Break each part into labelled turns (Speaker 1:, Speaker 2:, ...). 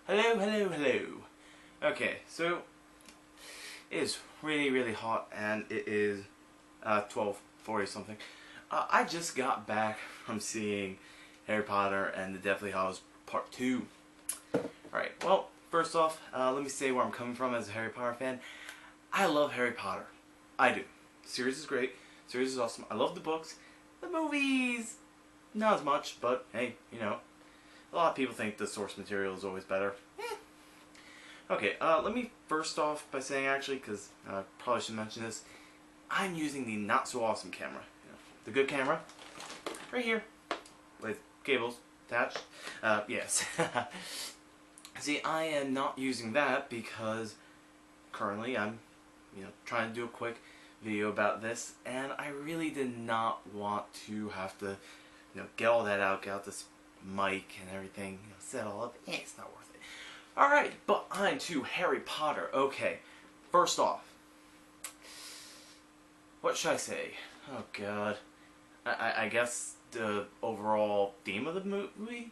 Speaker 1: Hello. Okay, so it is really hot, and it is 12:40 something. I just got back from seeing Harry Potter and the Deathly Hallows Part 2. Alright, well, first off, let me say where I'm coming from as a Harry Potter fan. I love Harry Potter. I do. The series is great. The series is awesome. I love the books. The movies, not as much, but hey, you know. A lot of people think the source material is always better. Okay, let me first off by saying, actually, because I probably should mention this, I'm using the not-so-awesome camera. You know, the good camera, right here, with cables attached. Yes. See, I am not using that because currently I'm, trying to do a quick video about this, and I really did not want to have to, get all that out, get out this mic and everything, set all up. It's not worth it. Alright, but on to Harry Potter. Okay, first off, what should I say? Oh god. I guess the overall theme of the movie?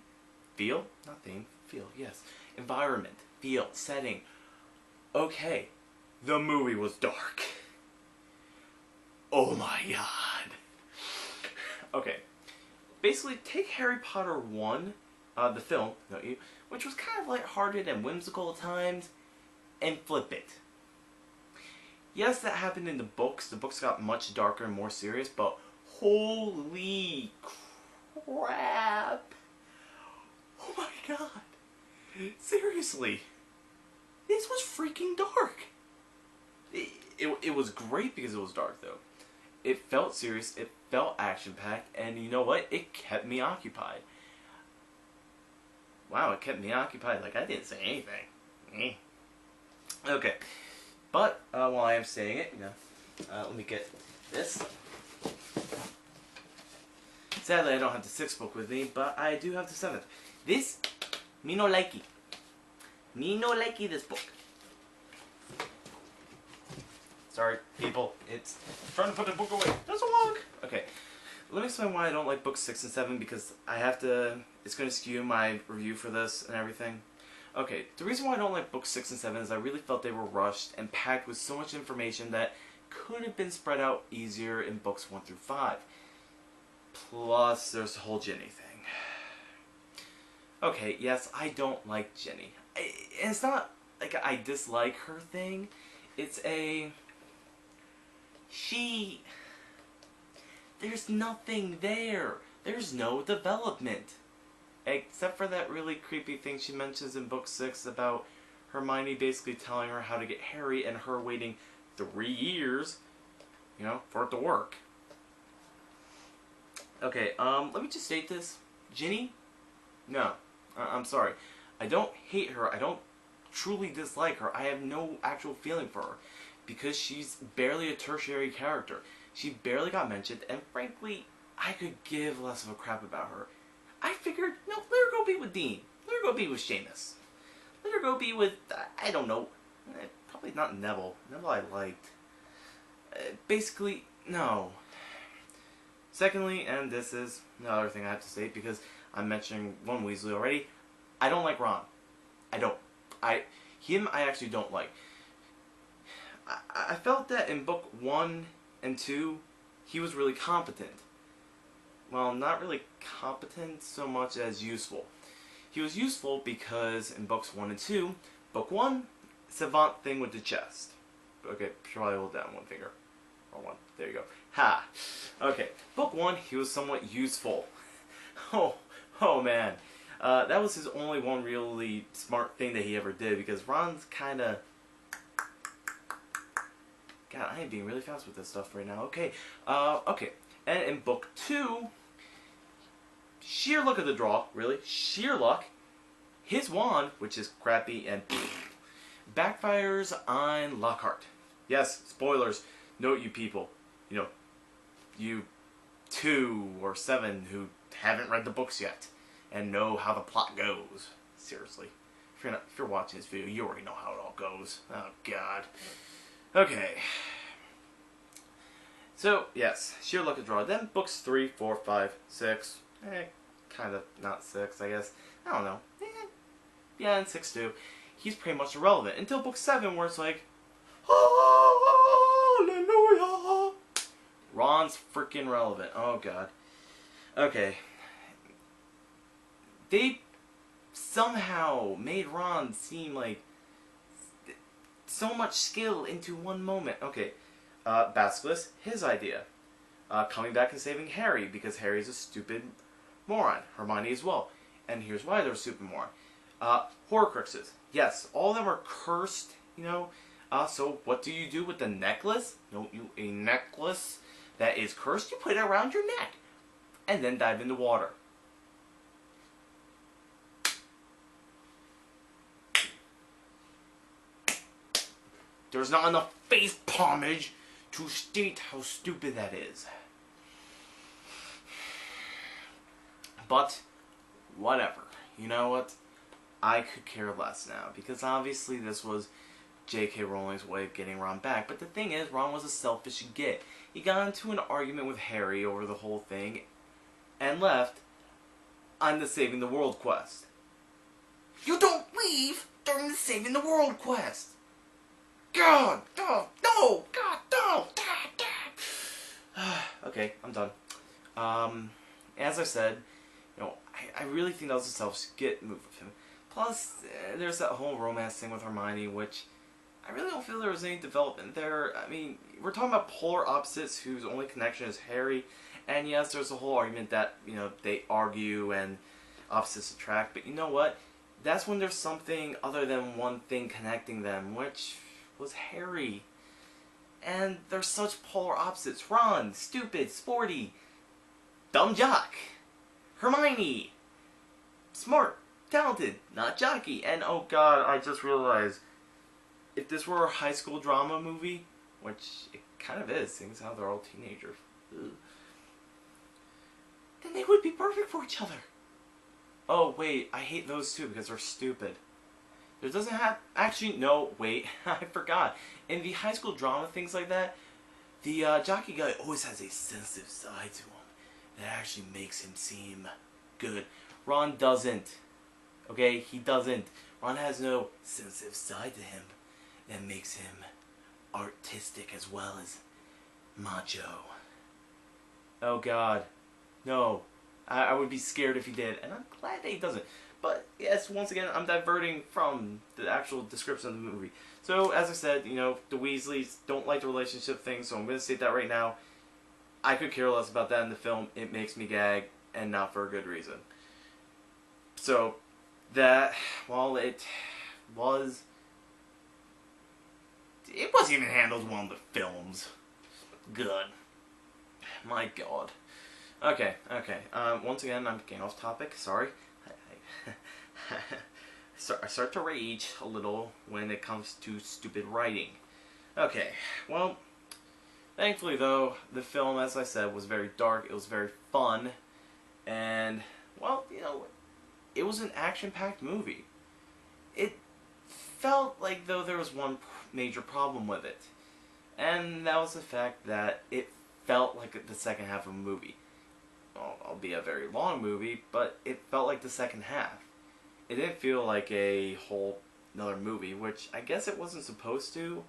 Speaker 1: Feel? Not theme. Feel, yes. Environment. Feel. Setting. Okay. The movie was dark. Oh my god. Okay. Basically, take Harry Potter 1, the film, which was kind of lighthearted and whimsical at times, and flip it. Yes, that happened in the books. The books got much darker and more serious, but holy crap. Oh my god. Seriously. This was freaking dark. It was great because it was dark, though. It felt serious, it felt action-packed, and you know what? It kept me occupied. Wow, it kept me occupied like I didn't say anything. Okay, but while I am saying it, let me get this. Sadly, I don't have the 6th book with me, but I do have the 7th. This, me no likey. Me no likey this book. Sorry, people. It's trying to put the book away. Doesn't work. Okay, let me explain why I don't like books 6 and 7, because I have to. It's going to skew my review for this and everything. Okay, the reason why I don't like books 6 and 7 is I really felt they were rushed and packed with so much information that could have been spread out easier in books 1 through 5. Plus, there's the whole Ginny thing. Okay, yes, I don't like Ginny. It's not like I dislike her thing. It's a. There's nothing there. There's no development. Except for that really creepy thing she mentions in book 6 about Hermione basically telling her how to get Harry and her waiting 3 years, for it to work. Okay, let me just state this. Ginny? No. I'm sorry. I don't hate her. I don't truly dislike her. I have no actual feeling for her. Because she's barely a tertiary character. She barely got mentioned, and frankly, I could give less of a crap about her. I figured, let her go be with Dean. Let her go be with Seamus. Let her go be with, I don't know, probably not Neville. Neville I liked. Basically, no. Secondly, and this is another thing I have to say, because I'm mentioning one Weasley already, I don't like Ron. I don't. Him I actually don't like. I felt that in book 1 and 2, he was really competent. Well, not really competent so much as useful. He was useful because in books 1 and 2, book 1, savant thing with the chest. Okay, probably hold down one finger. Or one. There you go. Ha! Okay, book 1, he was somewhat useful. Oh man. That was his only one really smart thing that he ever did, because Ron's kinda... God, I am being really fast with this stuff right now. Okay, okay. And in book 2, sheer luck of the draw, really, sheer luck, his wand, which is crappy and backfires on Lockhart. Yes, spoilers. Note you people, you 2 or 7 who haven't read the books yet and know how the plot goes. Seriously. If you're watching this video, you already know how it all goes. Oh, God. Okay. So, yes, sheer luck of draw. Then books 3, 4, 5, 6. Kind of not 6, I guess. I don't know. yeah, in 6-2, he's pretty much irrelevant. Until book 7, where it's like, hallelujah! Ron's freaking relevant. Oh, God. Okay. They somehow made Ron seem like so much skill into one moment. Okay. Basilisk, his idea. Coming back and saving Harry, because Harry's a stupid moron. Hermione as well. And here's why they're a stupid moron. Horcruxes. Yes, all of them are cursed, you know. So what do you do with the necklace? A necklace that is cursed, you put it around your neck. And then dive in the water. There's not enough face palmage to state how stupid that is. But, whatever. You know what? I could care less now. Because obviously this was J.K. Rowling's way of getting Ron back. But the thing is, Ron was a selfish git. He got into an argument with Harry over the whole thing. And left on the Saving the World quest. You don't leave during the Saving the World quest! God! No! God, no! Okay, I'm done. As I said, you know, I really think that was a self-skit move of him. Plus, there's that whole romance thing with Hermione, which I really don't feel there was any development there. I mean, we're talking about polar opposites whose only connection is Harry, and yes, there's a whole argument that, you know, they argue and opposites attract, but you know what? That's when there's something other than one thing connecting them, which was Harry. And they're such polar opposites. Ron, stupid, sporty, dumb jock. Hermione, smart, talented, not jockey. And oh god, I just realized, if this were a high school drama movie, which it kind of is, seeing as how they're all teenagers, then they would be perfect for each other. Oh wait, I hate those two because they're stupid. There doesn't have... Actually, no, wait, I forgot. In the high school drama, things like that, the jockey guy always has a sensitive side to him that actually makes him seem good. Ron doesn't. Okay, he doesn't. Ron has no sensitive side to him that makes him artistic as well as macho. Oh god. No. I would be scared if he did, and I'm glad that he doesn't. But, yes, once again, I'm diverting from the actual description of the movie. So, as I said, you know, the Weasleys don't like the relationship thing, so I'm going to state that right now. I could care less about that in the film. It makes me gag, and not for a good reason. So, that, while it wasn't even handled well in the films. Good. My god. Okay. Once again, I'm getting off topic. Sorry. I start to rage a little when it comes to stupid writing. Okay, well, thankfully though, the film, as I said, was very dark, it was very fun, and, well, you know, it was an action-packed movie. It felt like though there was one major problem with it, and that was the fact that it felt like the second half of a movie. Well, it'll be a very long movie, but it felt like the second half. It didn't feel like a whole another movie, which I guess it wasn't supposed to,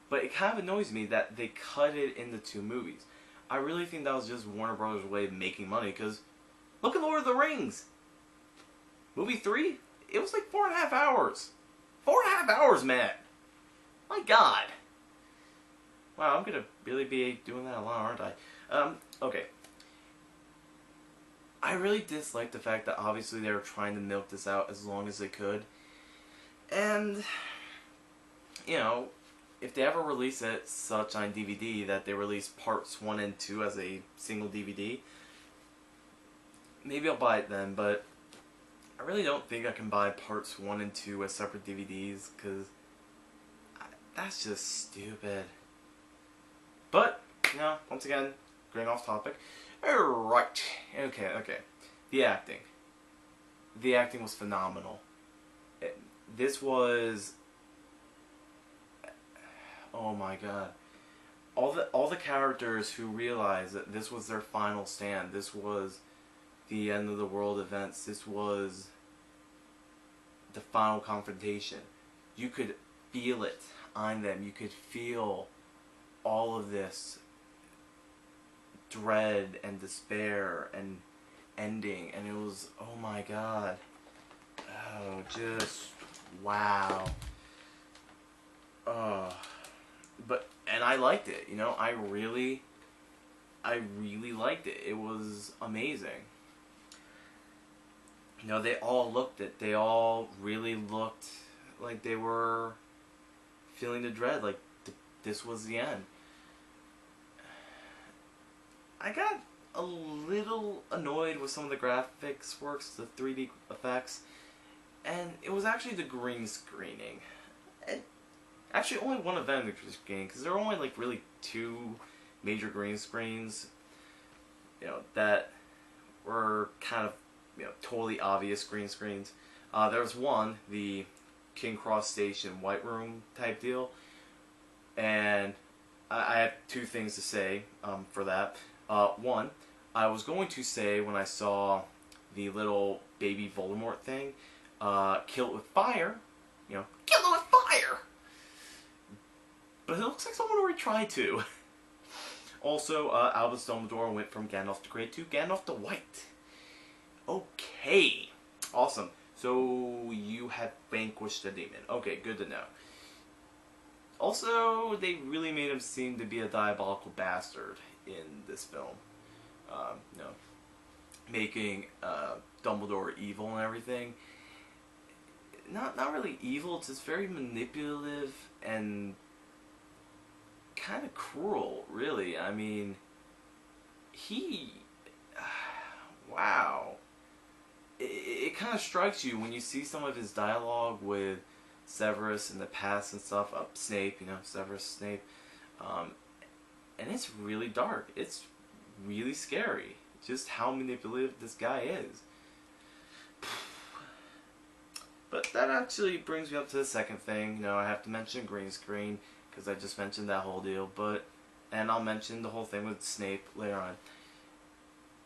Speaker 1: but it kind of annoys me that they cut it into two movies. I really think that was just Warner Brothers' way of making money, because look at Lord of the Rings! Movie 3? It was like 4.5 hours! 4.5 hours, man! My god! Wow, I'm gonna really be doing that a lot, aren't I? Okay. I really dislike the fact that obviously they were trying to milk this out as long as they could. And, you know, if they ever release it such on DVD that they release parts 1 and 2 as a single DVD, maybe I'll buy it then, but I really don't think I can buy parts 1 and 2 as separate DVDs, because that's just stupid. But, you know, once again, going off topic. Alright. Okay. The acting. The acting was phenomenal. This was... Oh my god. All the characters who realized that this was their final stand, this was the end of the world events, this was the final confrontation. You could feel it on them. You could feel all of this dread and despair and ending, and it was, oh my god. Oh, just wow. And I liked it, you know, I really liked it. It was amazing. You know, they all really looked like they were feeling the dread, like this was the end. I got a little annoyed with some of the graphics works, the 3D effects, and it was actually the green screening. And actually, only one of them the green screening, because there were only like really 2 major green screens, you know, that were kind of, you know, totally obvious green screens. There was one, the King Cross Station White Room type deal, and I have 2 things to say for that. One, I was going to say when I saw the little baby Voldemort thing, kill it with fire, you know, kill it with fire! But it looks like someone already tried to. Also, Albus Dumbledore went from Gandalf the Grey to Gandalf the White. Okay, awesome. So you have vanquished the demon. Okay, good to know. Also, they really made him seem to be a diabolical bastard in this film. You know, making Dumbledore evil and everything. Not really evil, just very manipulative and kind of cruel, really. I mean, wow. It kind of strikes you when you see some of his dialogue with Severus in the past and stuff. Snape, you know, Severus Snape. And it's really dark. It's really scary. Just how manipulative this guy is. But that actually brings me up to the second thing. You know, I have to mention green screen, because I just mentioned that whole deal. And I'll mention the whole thing with Snape later on.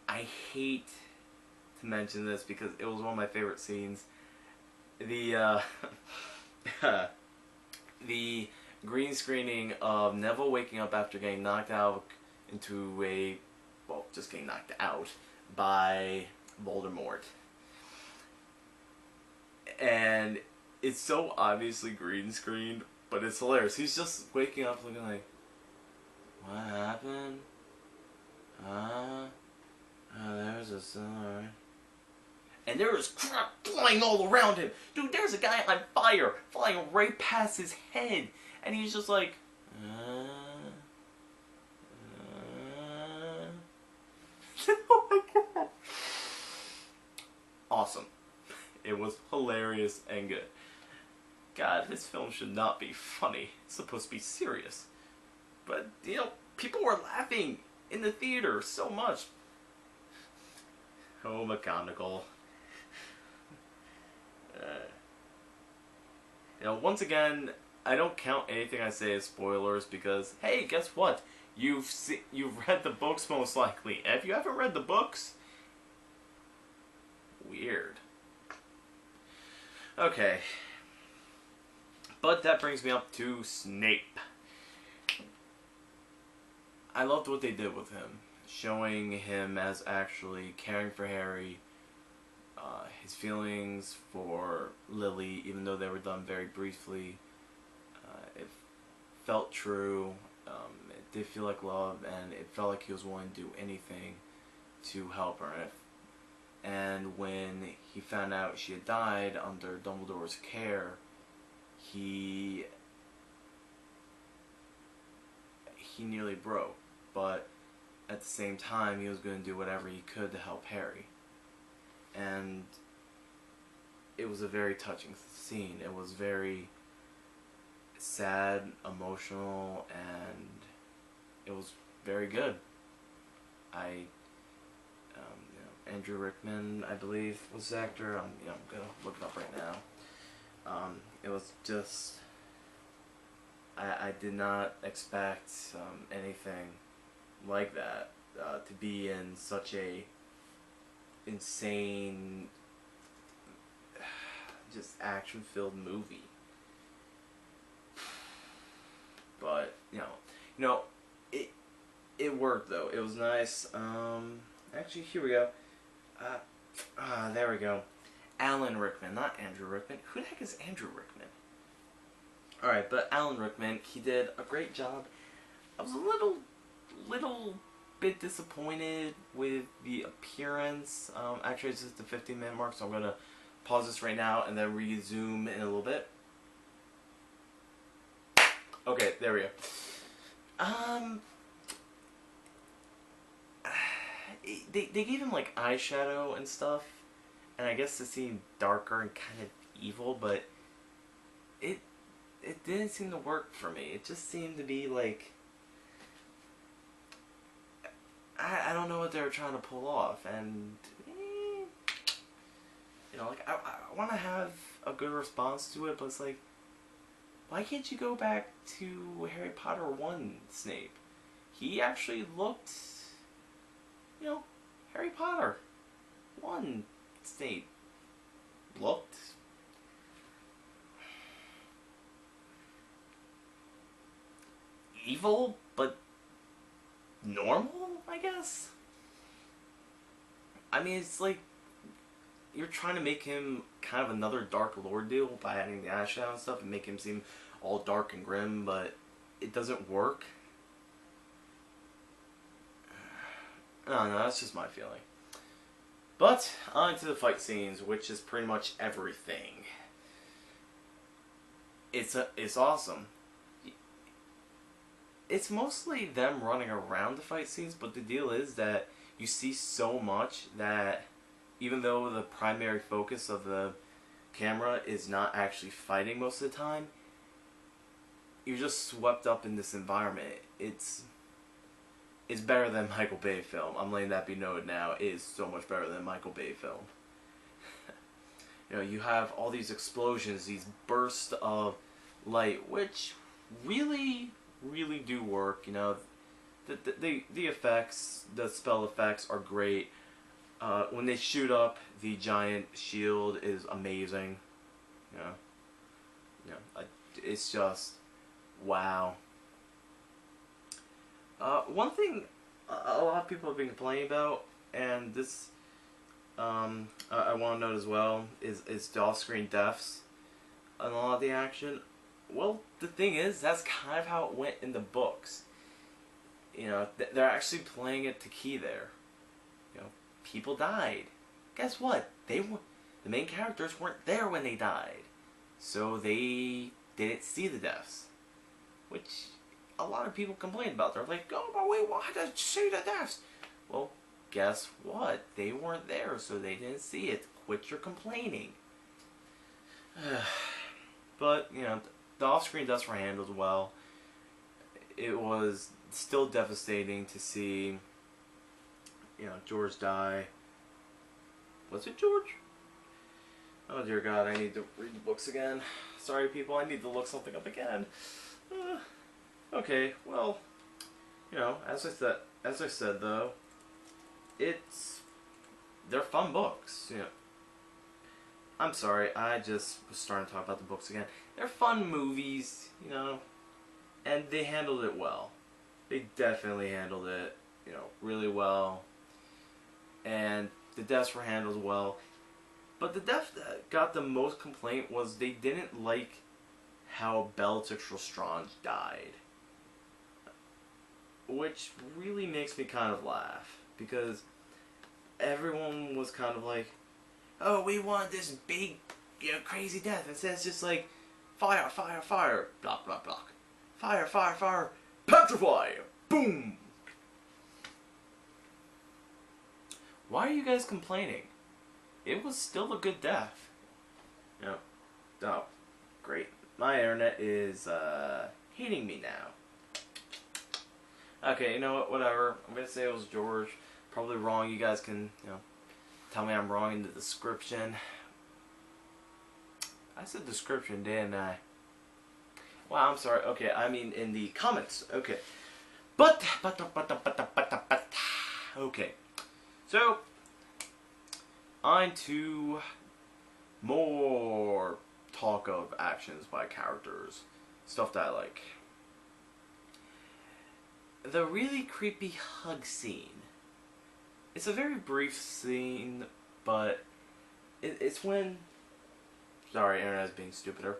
Speaker 1: I hate to mention this because it was one of my favorite scenes. The the green screening of Neville waking up after getting knocked out just getting knocked out by Voldemort. And it's so obviously green screened, but it's hilarious. He's just waking up looking like, what happened? Oh, there's a sun. And there is crap flying all around him. Dude, there's a guy on fire flying right past his head. And he's just like, oh my god. Awesome. It was hilarious and good. God, this film should not be funny. It's supposed to be serious. But, you know, people were laughing in the theater so much. Oh, McGonagall. You know, once again, I don't count anything I say as spoilers because, hey, guess what? You've read the books most likely. And if you haven't read the books, weird. Okay. But that brings me up to Snape. I loved what they did with him. Showing him as actually caring for Harry. His feelings for Lily, even though they were done very briefly. It felt true. It did feel like love, and it felt like he was willing to do anything to help her. And when he found out she had died under Dumbledore's care, he nearly broke. But at the same time, he was going to do whatever he could to help Harry. And it was a very touching scene. It was very sad, emotional, and it was very good. Andrew Rickman, I believe, was the actor. I'm gonna look it up right now. It was just, I did not expect anything like that to be in such a insane, just action-filled movie. But it worked though. It was nice. Actually, here we go. There we go. Alan Rickman, not Andrew Rickman. Who the heck is Andrew Rickman? Alright, but Alan Rickman, he did a great job. I was a little bit disappointed with the appearance. Actually, it's just the 15-minute mark, so I'm going to pause this right now and then resume in a little bit. Okay, there we go. They gave him like eyeshadow and stuff, and I guess to seem darker and kind of evil, but it didn't seem to work for me. It just seemed to be like, I don't know what they were trying to pull off, and like I want to have a good response to it, but it's like, why can't you go back to Harry Potter 1 Snape? He actually looked, Harry Potter 1 Snape looked evil, but normal, I guess? I mean, it's like you're trying to make him kind of another Dark Lord deal by adding the eyeshadow and stuff and make him seem all dark and grim, but it doesn't work. I don't know, that's just my feeling. But, on to the fight scenes, which is pretty much everything. It's awesome. It's mostly them running around the fight scenes, but the deal is that you see so much that even though the primary focus of the camera is not actually fighting most of the time, you're just swept up in this environment. It's better than Michael Bay film. I'm letting that be noted now. It is so much better than Michael Bay film. You have all these explosions, these bursts of light, which really do work. The effects, the spell effects are great. When they shoot up, the giant shield is amazing. It's just wow. One thing a lot of people have been complaining about, and this I want to note as well, is the off-screen deaths and a lot of the action. Well, the thing is, that's kind of how it went in the books. They're actually playing it to key there. People died. Guess what? The main characters weren't there when they died, so they didn't see the deaths, which a lot of people complain about. They're like, oh, but wait, why did you see the deaths? Well, guess what? They weren't there, so they didn't see it. Quit your complaining. But, the off-screen deaths were handled well. It was still devastating to see, George die. Was it George? Oh dear God, I need to read the books again. Sorry people, I need to look something up again. Okay, well, as I said though, they're fun books. I'm sorry, I just was starting to talk about the books again. They're fun movies, and they handled it well. They definitely handled it, really well. And the deaths were handled well. But the death that got the most complaint was they didn't like how Bellatrix Lestrange died. Which really makes me kind of laugh, because everyone was kind of like, oh, we want this big, crazy death. Instead it's just like, fire, fire, fire, block, block, block. Fire, fire, fire, petrify, boom. Why are you guys complaining? It was still a good death. Oh, great. My internet is hating me now. Okay, you know what? Whatever. I'm gonna say it was George. Probably wrong. You guys can, tell me I'm wrong in the description. I said description, didn't I? Wow, I'm sorry. Okay, I mean in the comments. Okay. Okay. So, on to more talk of actions by characters, stuff that I like. The really creepy hug scene. It's a very brief scene, but it's when... Sorry, internet is being stupider.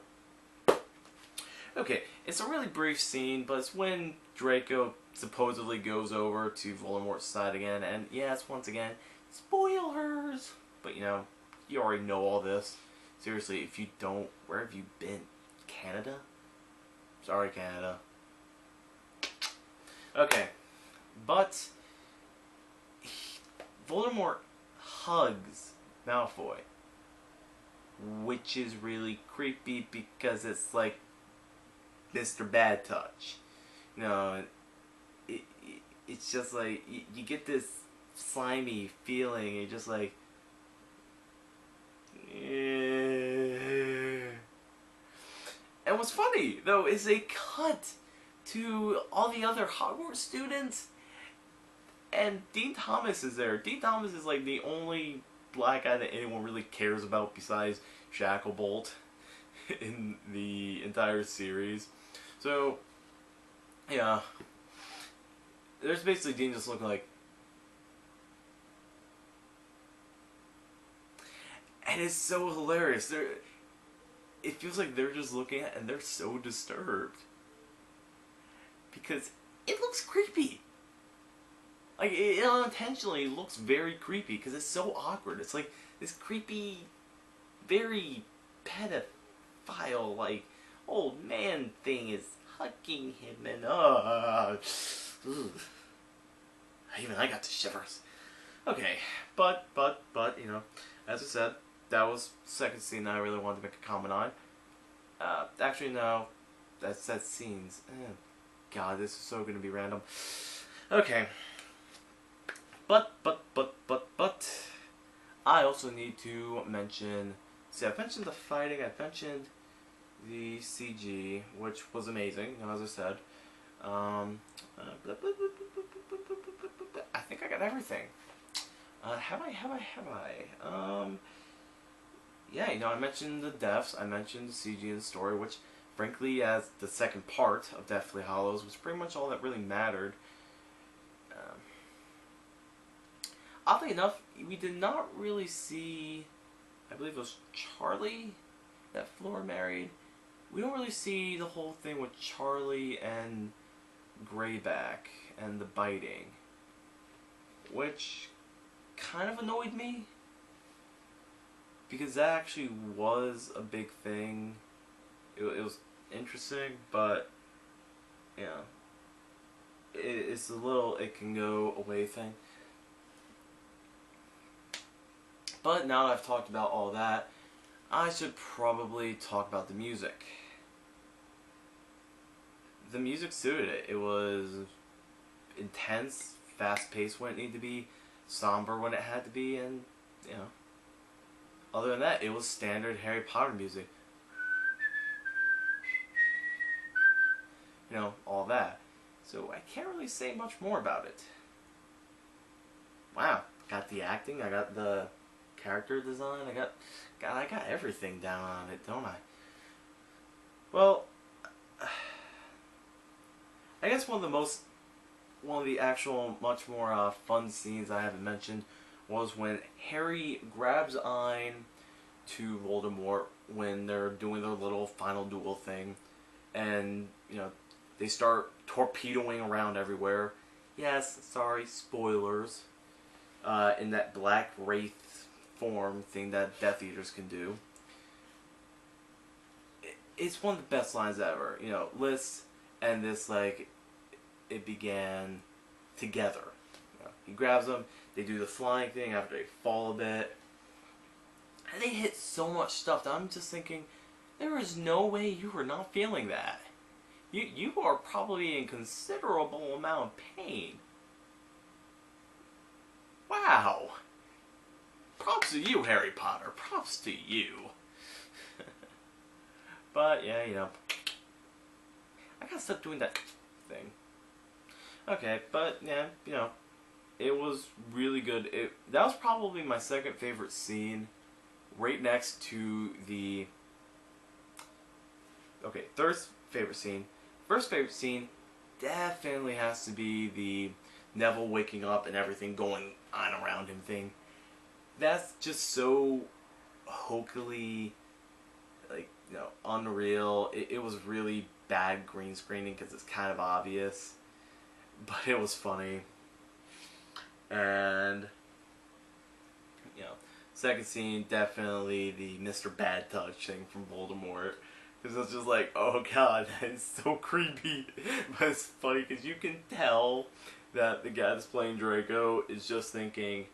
Speaker 1: Okay, it's a really brief scene, but it's when Draco supposedly goes over to Voldemort's side again, and yes, once again, spoilers! But you know, you already know all this. Seriously, if you don't, where have you been? Canada? Sorry, Canada. Okay, but Voldemort hugs Malfoy, which is really creepy because it's like Mr. Bad Touch. You know, it's just like, you get this slimy feeling, you're just like... And what's funny, though, is they cut to all the other Hogwarts students, and Dean Thomas is there. Dean Thomas is like the only black guy that anyone really cares about besides Shacklebolt in the entire series. So, yeah. There's basically Dean just looking like... And it's so hilarious. It feels like they're just looking at it and they're so disturbed. Because it looks creepy. Like, it unintentionally looks very creepy because it's so awkward. It's like this creepy, very pedophile, like, old man thing is hugging him and even I got the shivers. Okay, but, you know, as I said, that was the second scene that I really wanted to make a comment on. Actually, no, that scenes. God, this is so going to be random. Okay. But, I also need to mention, see, I've mentioned the fighting, I've mentioned the CG, which was amazing, as I said. I think I got everything. Have I? Yeah, you know, I mentioned the deaths, I mentioned the CG and the story, which, frankly, as the second part of Deathly Hallows, was pretty much all that really mattered. Oddly enough, we did not really see, I believe it was Charlie that Fleur married. We don't really see the whole thing with Charlie and Greyback and the biting, which kind of annoyed me, because that actually was a big thing. It was interesting, but, you know, it's a little it can go away thing. But now that I've talked about all that, I should probably talk about the music. The music suited it. It was intense, fast-paced when it needed to be, somber when it had to be, and, you know, other than that, it was standard Harry Potter music. You know, all that. So I can't really say much more about it. Wow, got the acting, I got the character design, I got everything down on it, don't I? Well, I guess one of the actual much more fun scenes I haven't mentioned was when Harry grabs on to Voldemort when they're doing their little final duel thing, and, you know, they start torpedoing around everywhere. Yes, sorry, spoilers. In that black wraith form thing that Death Eaters can do. It's one of the best lines ever. You know, Liz and this, like, it began together. You know, he grabs them, they do the flying thing after they fall a bit. And they hit so much stuff that I'm just thinking, there is no way you were not feeling that. You are probably in considerable amount of pain. Wow. Props to you, Harry Potter. Props to you. But, yeah, you know. I gotta stop doing that thing. Okay, but, yeah, you know. It was really good. That was probably my second favorite scene. Right next to the okay, third favorite scene. First favorite scene definitely has to be the Neville waking up and everything going on around him thing. That's just so hokily, like, unreal. It was really bad green screening because it's kind of obvious, but it was funny. And second scene, definitely the Mr. Bad Touch thing from Voldemort. Because it's just like, oh god, that is so creepy. But it's funny because you can tell that the guy that's playing Draco is just thinking,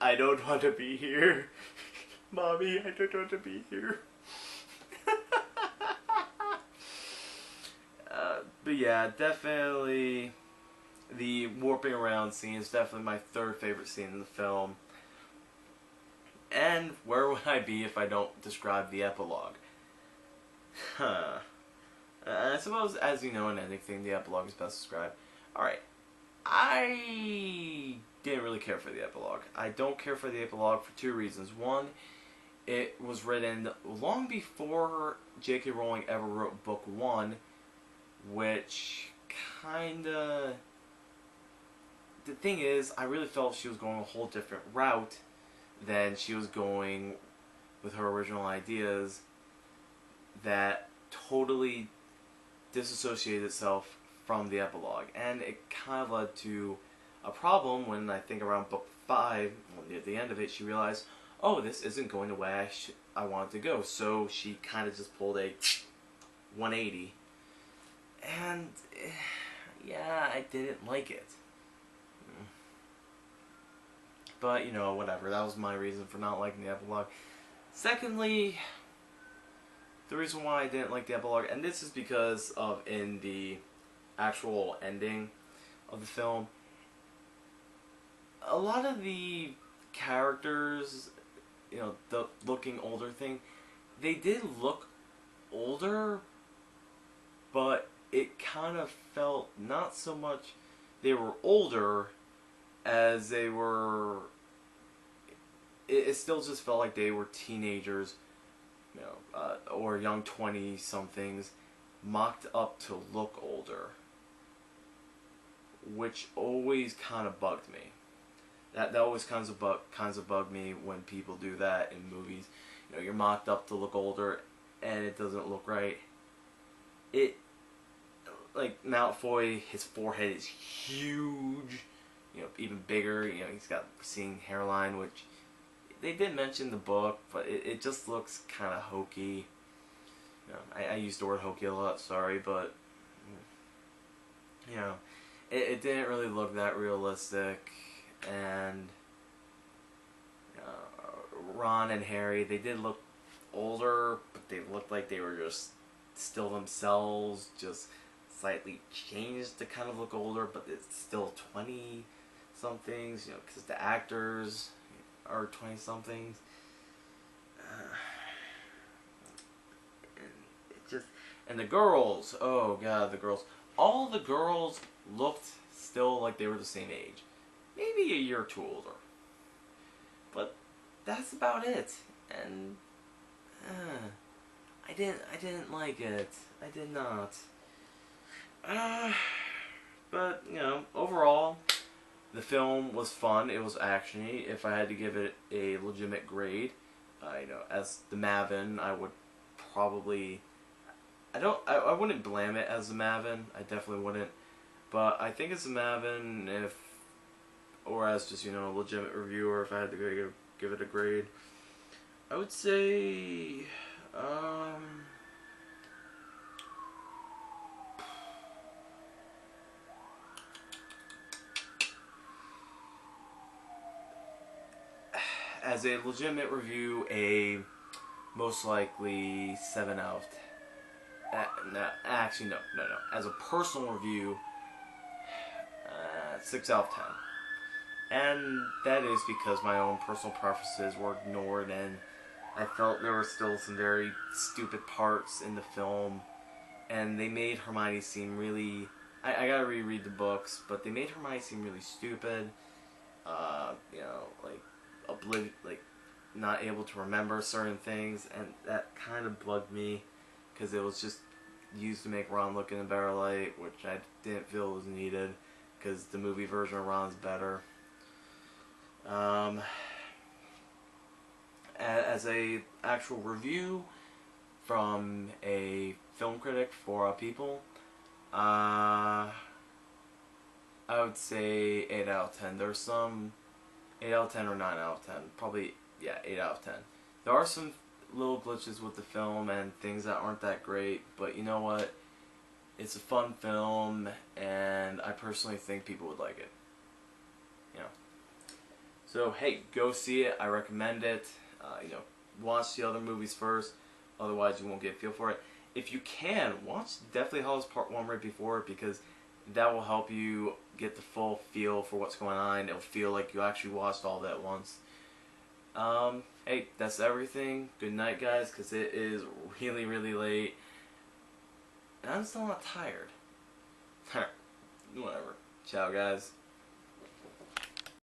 Speaker 1: I don't want to be here. Mommy, I don't want to be here. But yeah, definitely the warping around scene is definitely my third favorite scene in the film. And where would I be if I don't describe the epilogue? I suppose, as you know in anything, the epilogue is best described. Alright, I didn't really care for the epilogue. I don't care for the epilogue for two reasons. One, it was written long before J.K. Rowling ever wrote book one, which kinda... The thing is, I really felt she was going a whole different route than she was going with her original ideas that totally disassociated itself from the epilogue. And it kind of led to a problem when I think around book 5, near the end of it, she realized, oh, this isn't going the way I want it to go. So she kind of just pulled a 180. And yeah, I didn't like it. But, whatever. That was my reason for not liking the epilogue. Secondly, the reason why I didn't like the epilogue, and this is because of in the actual ending of the film, a lot of the characters, the looking older thing, they did look older, but it kind of felt not so much they were older as they were... It still just felt like they were teenagers, or young 20-somethings, mocked up to look older, which always kind of bugged me. That always kinds of bug me when people do that in movies. You're mocked up to look older, and it doesn't look right. Like Malfoy, his forehead is huge, even bigger. He's got receding hairline, which they did mention in the book, but it just looks kind of hokey. I use the word hokey a lot, sorry, but it didn't really look that realistic. And Ron and Harry, they did look older, but they looked like they were just still themselves, just slightly changed to kind of look older, but it's still 20-somethings, because the actors are 20-somethings. And the girls, oh god, the girls. All the girls looked still like they were the same age. Maybe a year or two older. But that's about it. And I didn't like it. I did not. But, overall, the film was fun. It was actiony. If I had to give it a legitimate grade, as the Maven, I would probably... I wouldn't blame it as the Maven. I definitely wouldn't. But I think it's the Maven or as just, a legitimate reviewer, if I had to give it a grade, I would say, as a legitimate review, a most likely 7 out of 10. No, actually, no. As a personal review, 6 out of 10. And that is because my own personal preferences were ignored, and I felt there were still some very stupid parts in the film, and they made Hermione seem really... I gotta reread the books, but they made Hermione seem really stupid, not able to remember certain things, and that kind of bugged me. because it was just used to make Ron look in a better light, which I didn't feel was needed, because the movie version of Ron's better. As a actual review from a film critic for People, I would say 8 out of 10. There's some 8 out of 10 or 9 out of 10. Probably, yeah, 8 out of 10. There are some little glitches with the film and things that aren't that great, but you know what? It's a fun film, and I personally think people would like it. You know. So, hey, go see it. I recommend it. Watch the other movies first. Otherwise, you won't get a feel for it. If you can, watch Deathly Hallows Part 1 right before it, because that will help you get the full feel for what's going on. It'll feel like you actually watched all that at once. Hey, that's everything. Good night, guys, because it is really, really late. And I'm still not tired. Whatever. Ciao, guys.